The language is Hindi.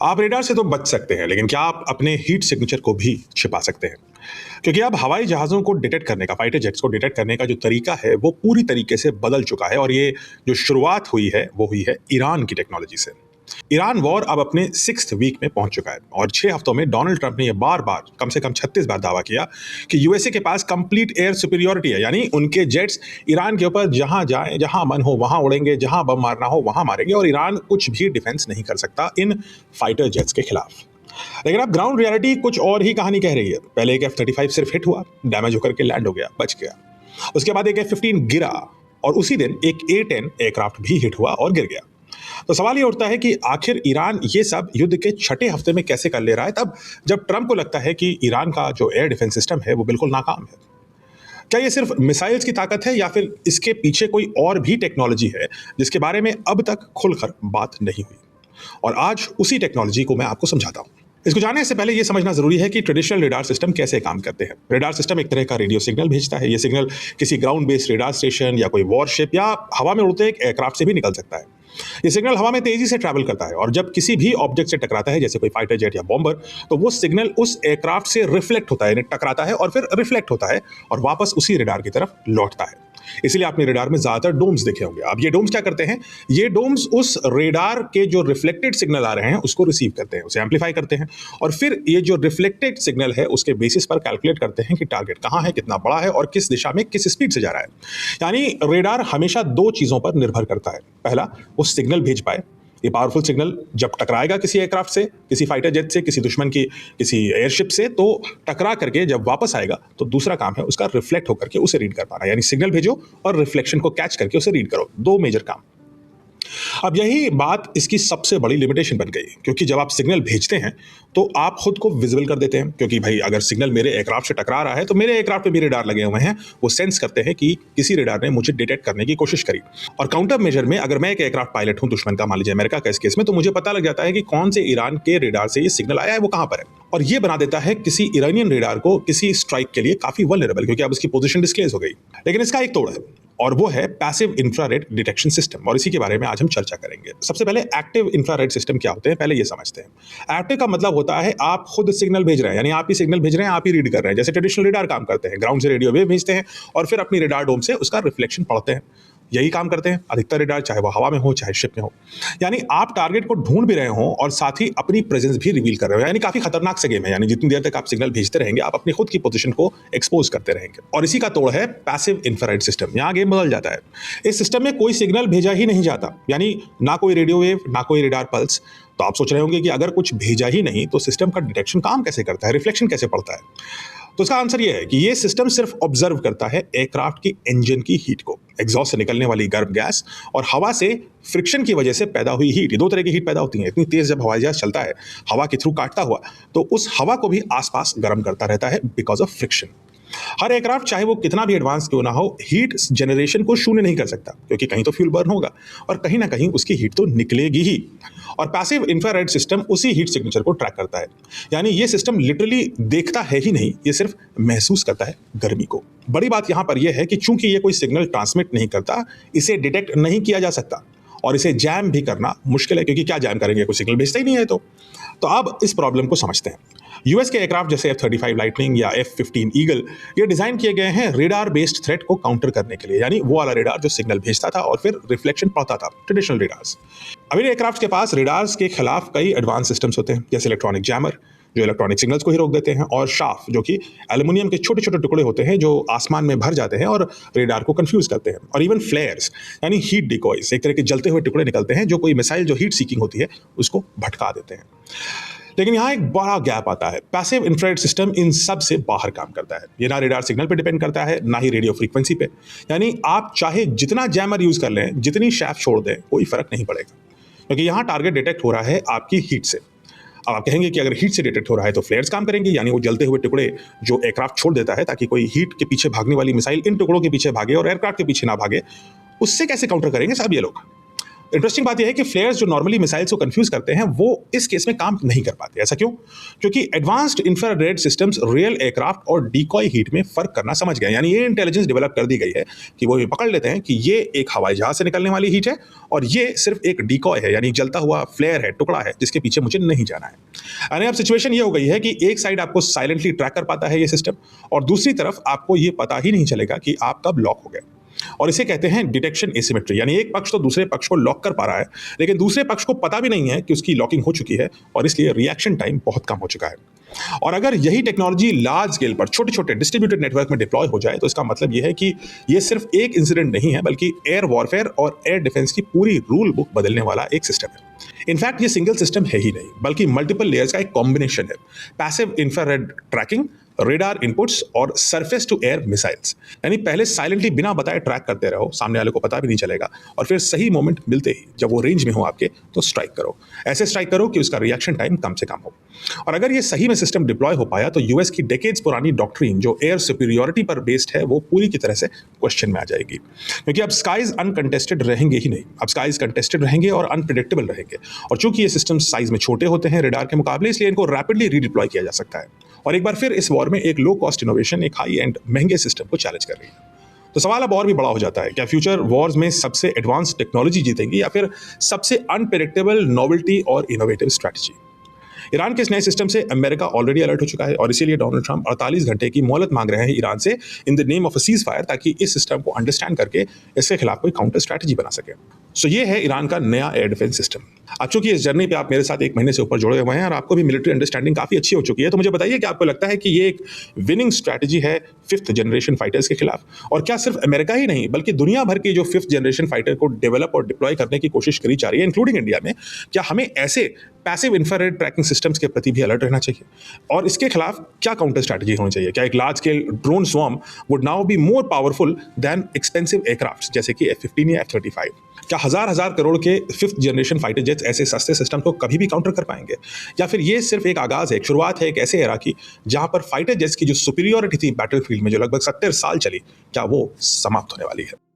आप रेडार से तो बच सकते हैं, लेकिन क्या आप अपने हीट सिग्नेचर को भी छिपा सकते हैं? क्योंकि अब हवाई जहाज़ों को डिटेक्ट करने का, फाइटर जेट्स को डिटेक्ट करने का जो तरीका है, वो पूरी तरीके से बदल चुका है और ये जो शुरुआत हुई है, वो हुई है ईरान की टेक्नोलॉजी से। ईरान वॉर अब अपने 6th वीक में पहुंच चुका है और 6 हफ्तों में डोनाल्ड ट्रंप ने यह बार-बार, कम से कम 36 बार दावा किया कि यूएसए के पास कंप्लीट एयर सुपीरियॉरिटी है, यानी उनके जेट्स ईरान के ऊपर जहां जाएं, जहां मन हो वहां उड़ेंगे, जहां बम मारना हो वहां मारेंगे और ईरान कुछ भी डिफेंस नहीं कर सकता इन फाइटर जेट्स के खिलाफ। लेकिन अब ग्राउंड रियलिटी कुछ और ही कहानी कह रही है। पहले एक F-35 सिर्फ हिट हुआ, डैमेज होकर के लैंड हो गया, बच गया। उसके बाद एक F-15 गिरा और उसी दिन एक A-10 एयरक्राफ्ट भी हिट हुआ और गिर गया। तो सवाल ये उठता है कि आखिर ईरान ये सब युद्ध के छठे हफ्ते में कैसे कर ले रहा है, तब जब ट्रंप को लगता है कि ईरान का जो एयर डिफेंस सिस्टम है वो बिल्कुल नाकाम है। क्या ये सिर्फ मिसाइल्स की ताकत है या फिर इसके पीछे कोई और भी टेक्नोलॉजी है जिसके बारे में अब तक खुलकर बात नहीं हुई? और आज उसी टेक्नोलॉजी को मैं आपको समझाता हूं। इसको जानने से पहले यह समझना जरूरी है कि ट्रेडिशनल रेडार सिस्टम कैसे काम करते हैं। रेडार सिस्टम एक तरह का रेडियो सिग्नल भेजता है। यह सिग्नल किसी ग्राउंड बेस्ड रेडार स्टेशन या कोई वॉरशिप या हवा में उड़ते एक एयरक्राफ्ट से भी निकल सकता है। ये सिग्नल हवा में तेजी से ट्रैवल करता है और जब किसी भी ऑब्जेक्ट से टकराता है, जैसे कोई फाइटर जेट या बॉम्बर, तो वो सिग्नल उस एयरक्राफ्ट से रिफ्लेक्ट होता है, टकराता है और फिर रिफ्लेक्ट होता है और वापस उसी रेडार की तरफ लौटता है। इसलिए आपने रेडार में ज्यादातर डोम्स देखे होंगे। अब ये डोम्स क्या करते हैं? ये डोम्स उस रेडार के जो रिफ्लेक्टेड सिग्नल आ रहे हैं उसको रिसीव करते हैं, उसे एम्पलीफाई करते हैं और फिर ये जो रिफ्लेक्टेड सिग्नल है उसके बेसिस पर कैलकुलेट करते हैं कि टारगेट कहां है, कितना बड़ा है और किस दिशा में किस स्पीड से जा रहा है। यानी रेडार हमेशा दो चीजों पर निर्भर करता है। पहला, वो सिग्नल भेज पाए। ये पावरफुल सिग्नल जब टकराएगा किसी एयरक्राफ्ट से, किसी फाइटर जेट से, किसी दुश्मन की किसी एयरशिप से, तो टकरा करके जब वापस आएगा तो दूसरा काम है उसका रिफ्लेक्ट होकर के उसे रीड कर पाना। यानी सिग्नल भेजो और रिफ्लेक्शन को कैच करके उसे रीड करो। दो मेजर काम। अब यही बात इसकी सबसे बड़ी लिमिटेशन बन गई, क्योंकि जब आप सिग्नल भेजते हैं तो आप खुद को विजिबल कर देते हैं, क्योंकि भाई अगर सिग्नल मेरे एयरक्राफ्ट से टकरा रहा है तो मेरे एयरक्राफ्ट पे भी रेडार लगे हुए हैं, वो सेंस करते हैं कि किसी रेडार ने मुझे डिटेक्ट करने की कोशिश करी। और काउंटर मेजर में अगर मैं एक एयरक्राफ्ट पायलट हूं दुश्मन का, मान लीजिए अमेरिका का इस केस में, तो मुझे पता लग जाता है कि कौन से ईरान के रेडार से ये सिग्नल आया है, वो कहां पर है। और ये बना देता है किसी ईरानियन रेडार को किसी स्ट्राइक के लिए काफी वल्नरेबल, क्योंकि अब उसकी पोजीशन डिस्क्लेस हो गई। लेकिन इसका एक तोड़ है और वो है पैसिव इंफ्रारेड डिटेक्शन सिस्टम, और इसी के बारे में आज हम चर्चा करेंगे। सबसे पहले एक्टिव इंफ्रारेड सिस्टम क्या होते हैं, पहले ये समझते हैं। एक्टिव का मतलब होता है आप खुद सिग्नल भेज रहे हैं, यानी आप ही सिग्नल भेज रहे हैं, आप ही रीड कर रहे हैं। जैसे ट्रेडिशनल रेडार काम करते हैं, ग्राउंड से रेडियो वेव भेजते हैं और फिर अपनी रेडार डोम से उसका रिफ्लेक्शन पढ़ते हैं। यही काम करते हैं अधिकतर रेडार, चाहे वो हवा में हो चाहे शिप में हो। यानी आप टारगेट को ढूंढ भी रहे हो और साथ ही अपनी प्रेजेंस भी रिवील कर रहे हो। यानी काफी खतरनाक से गेम है। यानी जितनी देर तक आप सिग्नल भेजते रहेंगे आप अपनी खुद की पोजीशन को एक्सपोज करते रहेंगे। और इसी का तोड़ है पैसिव इंफ्रारेड सिस्टम। यहाँ गेम बदल जाता है। इस सिस्टम में कोई सिग्नल भेजा ही नहीं जाता, यानी ना कोई रेडियो वेव, ना कोई रेडार पल्स। तो आप सोच रहे होंगे कि अगर कुछ भेजा ही नहीं तो सिस्टम का डिटेक्शन काम कैसे करता है, रिफ्लेक्शन कैसे पड़ता है? तो इसका आंसर यह है कि यह सिस्टम सिर्फ ऑब्जर्व करता है एयरक्राफ्ट की इंजन की हीट को, एग्जॉस्ट से निकलने वाली गर्म गैस और हवा से फ्रिक्शन की वजह से पैदा हुई हीट। ये दो तरह की हीट पैदा होती है। इतनी तेज जब हवाई जहाज चलता है हवा के थ्रू काटता हुआ, तो उस हवा को भी आसपास गर्म करता रहता है because of friction. Her aircraft चाहे वो कितना भी एडवांस क्यों ना हो, हीट जनरेशन को शून्य नहीं कर सकता, क्योंकि कहीं तो फ्यूल बर्न होगा और कहीं ना कहीं उसकी हीट तो निकलेगी ही। और पैसिव इंफ्रारेड सिस्टम उसी हीट सिग्नेचर को ट्रैक करता है। यानी ये सिस्टम लिटरली देखता है ही नहीं, ये सिर्फ महसूस करता है गर्मी को। बड़ी बात यहां पर यह है कि चूंकि ये कोई सिग्नल ट्रांसमिट नहीं करता, इसे डिटेक्ट नहीं किया जा सकता और इसे जैम भी करना मुश्किल है, क्योंकि क्या जैम करेंगे, कोई सिग्नल भेजता ही नहीं है। तो अब इस प्रॉब्लम को समझते हैं। यूएस के एयरक्राफ्ट जैसे F-35 लाइटनिंग या F-15 ईगल, ये डिजाइन किए गए हैं रेडार बेस्ड थ्रेट को काउंटर करने के लिए। यानी वो वाला रेडार जो सिग्नल भेजता था और फिर रिफ्लेक्शन पड़ता था, ट्रेडिशनल रेडार्स। अभी एयरक्राफ्ट के पास रेडार्स के खिलाफ कई एडवांस सिस्टम्स होते हैं, जैसे इलेक्ट्रॉनिक जैमर जो इलेक्ट्रॉनिक सिग्नल्स को ही रोक देते हैं, और शाफ्ट जो कि एल्युमिनियम के छोटे छोटे टुकड़े होते हैं जो आसमान में भर जाते हैं और रेडार को कंफ्यूज करते हैं, और इवन फ्लेयर्स यानी हीट डिकॉयज, एक तरह के जलते हुए टुकड़े निकलते हैं जो कोई मिसाइल जो हीट सीकिंग होती है उसको भटका देते हैं। लेकिन यहाँ एक बड़ा गैप आता है। पैसिव इंफ्रारेड सिस्टम इन सब से बाहर काम करता है। ये ना रेडार सिग्नल पे डिपेंड करता है, ना ही रेडियो फ्रीक्वेंसी पे। यानी आप चाहे जितना जैमर यूज कर लें, जितनी शैफ्ट छोड़ दें, कोई फर्क नहीं पड़ेगा, क्योंकि यहाँ टारगेट डिटेक्ट हो रहा है आपकी हीट से। अब आप कहेंगे कि अगर हीट से डिटेक्ट हो रहा है तो फ्लेयर्स काम करेंगे, यानी वो जलते हुए टुकड़े जो एयरक्राफ्ट छोड़ देता है ताकि कोई हीट के पीछे भागने वाली मिसाइल इन टुकड़ों के पीछे भागे और एयरक्राफ्ट के पीछे ना भागे। उससे कैसे काउंटर करेंगे साहब ये लोग? इंटरेस्टिंग बात यह है कि फ्लेयर्स जो नॉर्मली मिसाइल्स को कंफ्यूज करते हैं वो इस केस में काम नहीं कर पाते। ऐसा क्यों? क्योंकि advanced infrared systems real aircraft और डिकॉय हीट में फर्क करना समझ गए। यानी ये इंटेलिजेंस डेवलप कर दी गई है कि वो ये पकड़ लेते हैं कि ये एक हवाई जहाज से निकलने वाली हीट है और ये सिर्फ एक डिकॉय है, यानी जलता हुआ फ्लेयर है, टुकड़ा है जिसके पीछे मुझे नहीं जाना है। यानी अब सिचुएशन ये हो गई है कि एक साइड आपको साइलेंटली ट्रैक कर पाता है ये सिस्टम, और दूसरी तरफ आपको ये पता ही नहीं चलेगा कि आप कब लॉक हो गए। और इसे कहते हैं डिटेक्शन एसिमेट्री, यानी एक पक्ष तो दूसरे पक्ष को लॉक कर पा रहा है लेकिन दूसरे पक्ष को पता भी नहीं है कि उसकी लॉकिंग हो चुकी है, और इसलिए रिएक्शन टाइम बहुत कम हो चुका है। और अगर यही टेक्नोलॉजी लार्ज स्केल पर छोटे छोटे डिस्ट्रीब्यूटेड नेटवर्क में डिप्लॉय हो जाए तो इसका मतलब यह है कि यह सिर्फ एक इंसिडेंट नहीं है बल्कि एयर वॉरफेयर और एयर डिफेंस की पूरी रूल बुक बदलने वाला एक सिस्टम है। इनफैक्ट ये सिंगल सिस्टम है ही नहीं बल्कि मल्टीपल लेयर्स का एक कॉम्बिनेशन है। Passive infrared tracking, radar inputs और सरफेस टू एयर मिसाइल्स, यानी पहले साइलेंटली बिना बताए ट्रैक करते रहो, सामने वाले को पता भी नहीं चलेगा, और फिर सही मोमेंट मिलते ही जब वो रेंज में हो आपके तो स्ट्राइक करो। ऐसे स्ट्राइक करो कि उसका रिएक्शन टाइम कम से कम हो। और अगर ये सही में सिस्टम डिप्लॉय हो पाया तो यूएस की डेकेड्स पुरानी डॉक्ट्रिन जो एयर सुपीरियॉरिटी पर बेस्ड है वो पूरी की तरह से क्वेश्चन में आ जाएगी, क्योंकि अब स्काइज अनकंटेस्टेड रहेंगे ही नहीं, अब स्काइज कंटेस्टेड रहेंगे और अनप्रिडिक्टेबल रहेंगे। और चूंकि ये सिस्टम साइज में छोटे होते हैं रेडार के मुकाबले, इसलिए इनको रैपिडली रीडिप्लॉय किया जा सकता है। और एक बार फिर इस वॉर में एक लो कॉस्ट इनोवेशन एक हाई एंड महंगे सिस्टम को चैलेंज कर रही है। तो सवाल अब और भी बड़ा हो जाता है, क्या फ्यूचर वॉर्स में सबसे एडवांस टेक्नोलॉजी जीतेंगी या फिर सबसे अनप्रेडिक्टेबल नोवेल्टी और इनोवेटिव स्ट्रैटेजी? ईरान के इस नए सिस्टम से अमेरिका ऑलरेडी अलर्ट हो चुका है और इसीलिए डोनाल्ड ट्रंप 48 घंटे की मोहलत मांग रहे हैं ईरान से in the name of a cease fire, ताकि इस सिस्टम को अंडरस्टैंड करके इसके खिलाफ कोई काउंटर स्ट्रैटेजी बना सके। सो ये है ईरान का नया एयर डिफेंस सिस्टम। अब चूंकि इस जर्नी पे आप मेरे साथ 1 महीने से ऊपर जुड़े हुए हैं और आपको भी मिलिट्री अंडरस्टैंडिंग काफी अच्छी हो चुकी है, तो मुझे बताइए कि आपको लगता है कि ये एक विनिंग स्ट्रैटेजी है 5th जनरेशन फाइटर्स के खिलाफ? और क्या सिर्फ अमेरिका ही नहीं बल्कि दुनिया भर की जो 5th जनरेशन फाइटर को डेवलप और डिप्लॉय करने की कोशिश करी जा रही है इंक्लूडिंग इंडिया में, क्या हमें ऐसे पैसिव इंफ्रारेड ट्रैकिंग सिस्टम्स के प्रति भी अलर्ट रहना चाहिए? और इसके खिलाफ क्या काउंटर स्ट्रैटेजी होनी चाहिए? क्या एक large scale drone swarm would now be more powerful than expensive aircraft जैसे कि F-15 या F-35? क्या हजार करोड़ के 5th जनरेशन फाइटर जेट्स ऐसे सस्ते सिस्टम को कभी भी काउंटर कर पाएंगे? या फिर ये सिर्फ एक आगाज है, एक शुरुआत है एक ऐसे एरा की जहां पर फाइटर जेट्स की जो सुपीरियरिटी थी बैटलफील्ड में जो लगभग 70 साल चली, क्या वो समाप्त होने वाली है?